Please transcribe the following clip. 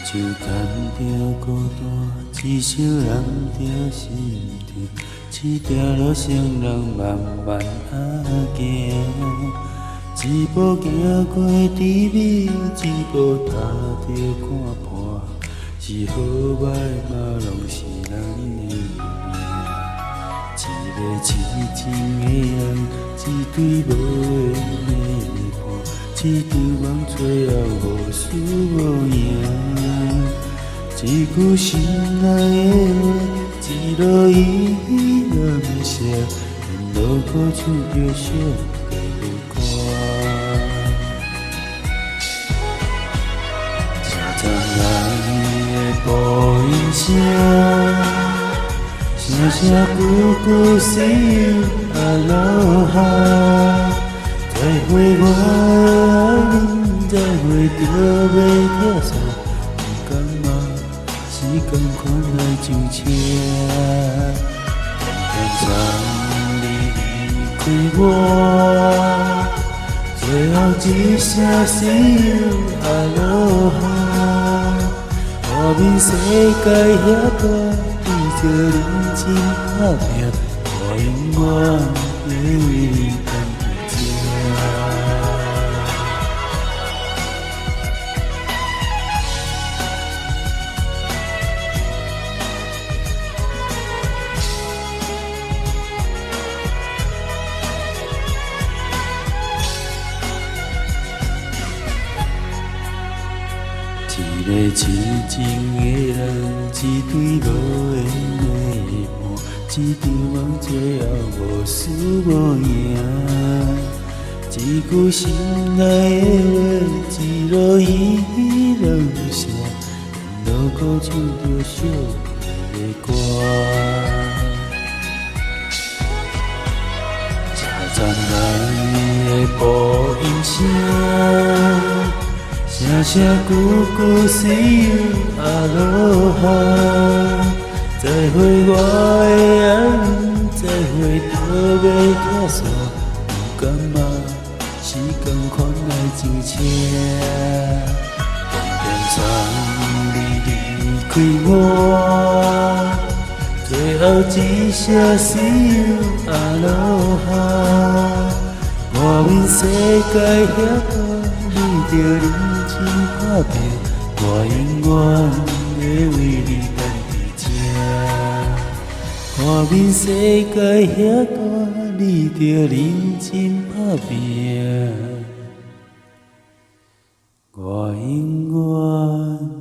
就牵着孤单，一首人着心痛，一条路双人慢慢行，一步行过滋味，一步踏着看破，是好歹嘛拢是人的命。一个痴情的人，一对无缘的伴，一场梦最后无输无赢。一句心爱的话，一路依依难舍，沿路歌唱着伤过的歌。车站来的播音声。声声句句 See you Aloha， 再会我的爱人，再会就要拆散，不甘吗？时间款来就车，天上你离开我，最后一声 See you Aloha， 外面世界遐大。着认真打拼，我永远会为你等在一个痴情的人，一对无缘的伴，一场梦最后无输无赢。一句心爱的话，一路依依两声，沿路歌唱着惜过的歌。车站来的播音声。声声句句 See you Aloha， 再会我的爱人，再会就要拆散，不甘吗？时间款来就车，天上你离开我，最后一声 See you Aloha， 外面世界遐大，你着认真打拼，我永远会为你等在这。外面世界遐大，你着认真打拼，我永远